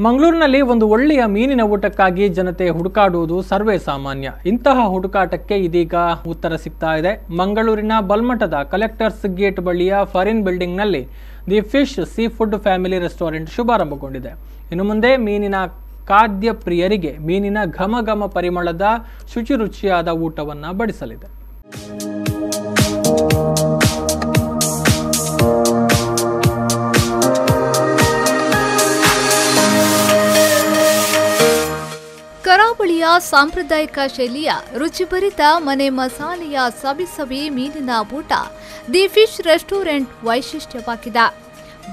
ಮಂಗಳೂರಿನಲ್ಲಿ ಒಂದು ಒಳ್ಳೆಯ ಮೀನಿನ ಊಟಕ್ಕಾಗಿ ಜನತೆ ಹುಡುಕಾಡುವುದು ಸರ್ವೇ ಸಾಮಾನ್ಯ. ಇಂತಹ ಹುಡುಕಾಟಕ್ಕೆ ಇದೀಗ ಉತ್ತರ ಸಿಗ್ತಾ ಇದೆ. ಮಂಗಳೂರಿನ ಬಲ್ಮಠದ ಕಲೆಕ್ಟರ್ಸ್ ಗೇಟ್ ಬಳಿಯ ಫಾರಿನ್ ಬಿಲ್ಡಿಂಗ್ನಲ್ಲಿ the fish seafood family restaurant ಶುಭಾರಂಭಗೊಂಡಿದೆ. ಇನ್ನು ಮುಂದೆ ಮೀನಿನ ಖಾದ್ಯ ಪ್ರಿಯರಿಗೆ ಮೀನಿನ ಘಮ ಘಮ ಪರಿಮಳದ ಶುಚಿರುಚಿಯಾದ ಊಟವನ್ನು ಬಡಿಸಲಿದೆ. ಕರಾವಳಿಯ ಸಾಂಪ್ರದಾಯಿಕ ಶೈಲಿಯ ರುಚಿಭರಿತ ಮನೆ ಮಸಾಲೆಯ ಸವಿ ಮೀನಿನ ಊಟ ದಿ ಫಿಶ್ ರೆಸ್ಟೋರೆಂಟ್ ವೈಶಿಷ್ಟ್ಯವಾಗಿದೆ.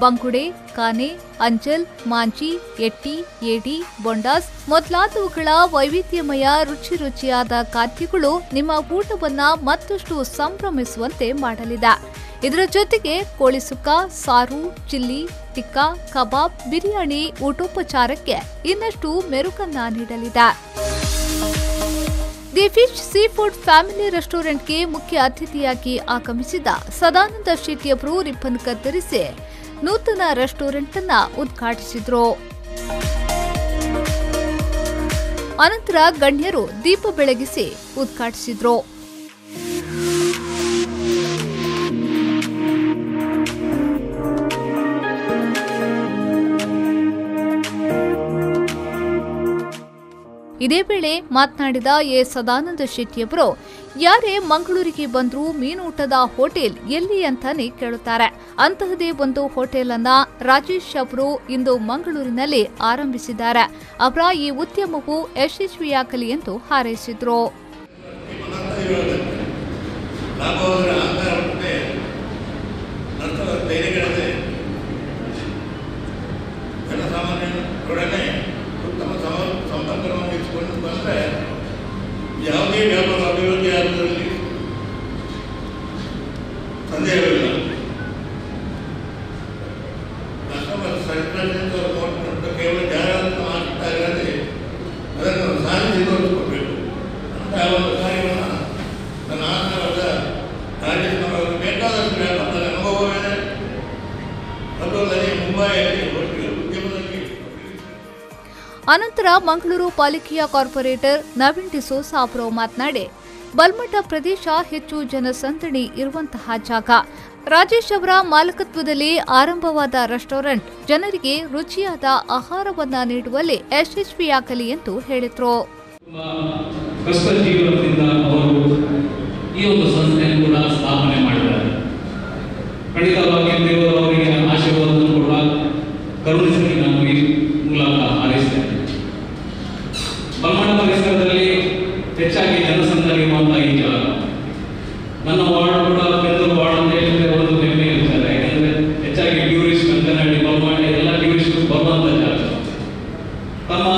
ಬಂಗುಡೆ, ಕಾನೆ, ಅಂಚಲ್, ಮಾಂಚಿ, ಎಟ್ಟಿ, ಏಡಿ, ಬೊಂಡಾಸ್ ಮೊದಲಾದವುಗಳ ವೈವಿಧ್ಯಮಯ ರುಚಿಯಾದ ಖಾದ್ಯಗಳು ನಿಮ್ಮ ಊಟವನ್ನು ಮತ್ತಷ್ಟು ಸಂಭ್ರಮಿಸುವಂತೆ ಮಾಡಲಿದೆ. ಇದರ ಜೊತೆಗೆ ಕೋಳಿ ಸುಕ್ಕ, ಸಾರು, ಚಿಲ್ಲಿ, ಟಿಕ್ಕಾ, ಕಬಾಬ್, ಬಿರಿಯಾನಿ ಊಟೋಪಚಾರಕ್ಕೆ ಇನ್ನಷ್ಟು ಮೆರುಗನ್ನ ನೀಡಲಿದೆ. The fish seafood family ರೆಸ್ಟೋರೆಂಟ್ಗೆ ಮುಖ್ಯ ಅತಿಥಿಯಾಗಿ ಆಗಮಿಸಿದ ಸದಾನಂದ ಶೆಟ್ಟಿಯವರು ರಿಬ್ಬನ್ ಕತ್ತರಿಸಿ ನೂತನ ರೆಸ್ಟೋರೆಂಟ್ ಅನ್ನು ಉದ್ಘಾಟಿಸಿದರು. ಅನಂತರ ಗಣ್ಯರು ದೀಪ ಬೆಳಗಿಸಿ ಉದ್ಘಾಟಿಸಿದರು. ಇದೇ ವೇಳೆ ಮಾತನಾಡಿದ ಎ ಸದಾನಂದ ಶೆಟ್ಟಿಯವರು, ಯಾರೇ ಮಂಗಳೂರಿಗೆ ಬಂದರೂ ಮೀನೂಟದ ಹೋಟೆಲ್ ಎಲ್ಲಿ ಅಂತಾನೆ ಕೇಳುತ್ತಾರೆ. ಅಂತಹದೇ ಒಂದು ಹೋಟೆಲ್ ಅನ್ನ ರಾಜೇಶ್ ಅವರು ಇಂದು ಮಂಗಳೂರಿನಲ್ಲಿ ಆರಂಭಿಸಿದ್ದಾರೆ. ಅವರ ಈ ಉದ್ಯಮವು ಯಶಸ್ವಿಯಾಗಲಿ ಎಂದು ಹಾರೈಸಿದರು. ಯಾವುದೇ ವ್ಯಾಪಾರ ಅಭಿವೃದ್ಧಿ ಆಗುವುದರಲ್ಲಿ ಸಂದೇಹವಿಲ್ಲ. ಕಸ್ಟಮರ್ ಸ್ಯಾಟಿಸ್ಫ್ಯಾಕ್ಷನ್ ನೋಡಿಕೊಂಡು ಕೇವಲ ಜಾಹೀರಾತು ಮಾಡ್ತಾ ಇರದೆ ಅದನ್ನು ಸಾಧಿಸಿ ತೋರಿಸಿಕೊಡ್ಬೇಕು ಅಂತ ಒಂದು ಕಾರ್ಯವನ್ನು ನನ್ನ ಆಸನವಾದ ರಾಜೇಶ್ವರವರು ಬೇಕಾದಷ್ಟು ವ್ಯಾಪಾರದ ಅನುಭವವಿದೆ. ಅದಲ್ಲದೆ ಮುಂಬೈಯಲ್ಲಿ ಉದ್ಯಮದಲ್ಲಿ ಅನಂತರ ಮಂಗಳೂರು ಪಾಲಿಕೆಯ ಕಾರ್ಪೊರೇಟರ್ ನವೀನ್ ಡಿಸೋಸ ಅವರು ಮಾತನಾಡಿ, ಬಲ್ಮಠ ಪ್ರದೇಶ ಹೆಚ್ಚು ಜನಸಂದಣಿ ಇರುವಂತಹ ಜಾಗ. ರಾಜೇಶ್ ಅವರ ಮಾಲಕತ್ವದಲ್ಲಿ ಆರಂಭವಾದ ರೆಸ್ಟೋರೆಂಟ್ ಜನರಿಗೆ ರುಚಿಯಾದ ಆಹಾರವನ್ನ ನೀಡುವಲ್ಲಿ ಯಶಸ್ವಿಯಾಗಲಿ ಎಂದು ಹೇಳಿದರು. ಈ ಒಂದು ಸಂಸ್ಥೆಯನ್ನು ಕೂಡ ಸ್ಥಾಪನೆ ಮಾಡಿದ್ದಾರೆ. ಖಂಡಿತವಾಗಿ ದೇವರು ಅವರಿಗೆ ಆಶೀರ್ವಾದವನ್ನು ಕೂಡ ಕರುಣಿಸಲಿ ನಾನು ಈ ಮೂಲಕ ಹಾರೈಸ್ತೇನೆ. ಬಲ್ಮಠ ಪರಿಸರದಲ್ಲಿ ಹೆಚ್ಚಾಗಿ ಜನಸಂದಣಿ ಇರುವಂತಹ ಈ ಜಾಗ. ನನ್ನ ವಾರ್ಡ್ ಕೂಡ ಬೆಂಗಳೂರು ವಾರ್ಡ್ ಅಂತ ಹೇಳಿದ್ರೆ ಒಂದು ಹೆಮ್ಮೆ ಇರ್ತಾರೆ. ಯಾಕಂದ್ರೆ ಹೆಚ್ಚಾಗಿ ಟೂರಿಸ್ಟ್ ಕಂಕನಹಳ್ಳಿ, ಬಲ್ಮಠ ಎಲ್ಲ ಟೂರಿಸ್ಟ್ ಬರುವಂತ ಜಾಗ. ತಮ್ಮ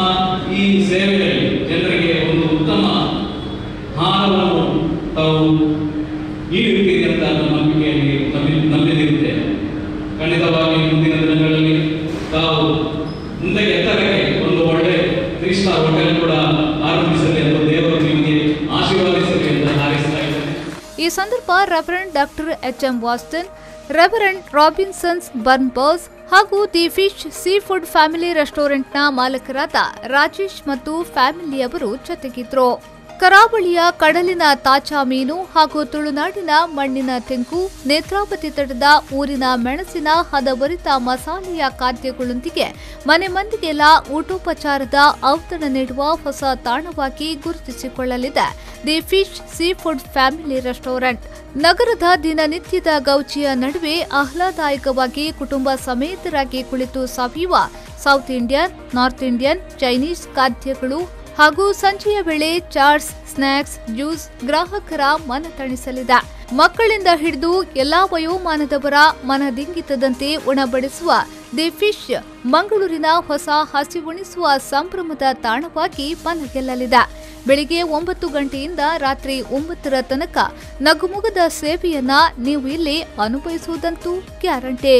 ಈ ಸೇವೆಯಲ್ಲಿ ಜನರಿಗೆ ಒಂದು ಉತ್ತಮ ಆಹಾರವನ್ನು ತಾವು ನೀಡುತ್ತೀರಿ ಅಂತ ನಂಬಿಕೆಯಲ್ಲಿ ನಂಬಿದಿರುತ್ತೆ. ಖಂಡಿತವಾಗಿ ಮುಂದಿನ ದಿನಗಳಲ್ಲಿ ತಾವು ಮುಂದೆ ಎತ್ತರಕ್ಕೆ ಒಂದು ಒಳ್ಳೆ 3 ಸ್ಟಾರ್ ಹೋಟೆಲ್ ಕೂಡ ಆರಂಭಿಸಲಿ ಎಂದು ದೇವರು ನಿಮಗೆ ಆಶೀರ್ವಾದಿಸಲಿ ಎಂದು ಹಾರೈಸ್ತಾ ಇದ್ದೇನೆ. ಈ ಸಂದರ್ಭ ರೆವರೆಂಡ್ ಡಾಕ್ಟರ್ ಎಚ್.ಎಂ. ವಾಸ್ಟನ್, ರೆವರೆಂಡ್ ರಾಬಿನ್ಸನ್ಸ್ ಬರ್ನ್ಬರ್ಸ್ ಹಾಗೂ the fish seafood family ರೆಸ್ಟೋರೆಂಟ್ನ ಮಾಲಕರಾದ ರಾಜೇಶ್ ಮತ್ತು ಫ್ಯಾಮಿಲಿಯವರು ಜೊತೆಗಿದ್ರು. ಕರಾವಳಿಯ ಕಡಲಿನ ತಾಜಾ ಮೀನು ಹಾಗೂ ತುಳುನಾಡಿನ ಮಣ್ಣಿನ ತೆಂಕು, ನೇತ್ರಾವತಿ ತಟದ ಊರಿನ ಮೆಣಸಿನ ಹದಭರಿತ ಮಸಾಲೆಯ ಖಾದ್ಯಗಳೊಂದಿಗೆ ಮನೆ ಮಂದಿಗೆಲ್ಲ ಊಟೋಪಚಾರದ ಔತಣ ನೀಡುವ ಹೊಸ ತಾಣವಾಗಿ ಗುರುತಿಸಿಕೊಳ್ಳಲಿದೆ the fish seafood family restaurant. ನಗರದ ದಿನನಿತ್ಯದ ಗೌಜಿಯ ನಡುವೆ ಆಹ್ಲಾದದಾಯಕವಾಗಿ ಕುಟುಂಬ ಸಮೇತರಾಗಿ ಕುಳಿತು ಸವಿಯುವ South Indian, North Indian, Chinese ಖಾದ್ಯಗಳು ಹಾಗೂ ಸಂಜೆಯ ವೇಳೆ ಚಾಟ್ಸ್, ಸ್ನ್ಯಾಕ್ಸ್, ಜ್ಯೂಸ್ ಗ್ರಾಹಕರ ಮನ ತಣಿಸಲಿದೆ. ಮಕ್ಕಳಿಂದ ಹಿಡಿದು ಎಲ್ಲಾ ವಯೋಮಾನದವರ ಮನದಿಂಗಿತದಂತೆ ಉಣಬಡಿಸುವ ದಿ ಫಿಶ್ ಮಂಗಳೂರಿನ ಹೊಸ ಹಸಿವುಣಿಸುವ ಸಂಭ್ರಮದ ತಾಣವಾಗಿ ಮನಗೆಲ್ಲಲಿದೆ. ಬೆಳಿಗ್ಗೆ 9 ಗಂಟೆಯಿಂದ ರಾತ್ರಿ 9ರ ತನಕ ನಗುಮುಗದ ಸೇವೆಯನ್ನ ನೀವು ಇಲ್ಲಿ ಅನುಭವಿಸುವುದಂತೂ ಗ್ಯಾರಂಟಿ.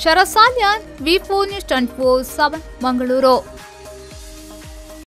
ಶರಸಾನ್ಯಾನ್, ವಿ4 ನ್ಯೂಸ್ 24/7 ಮಂಗಳೂರು.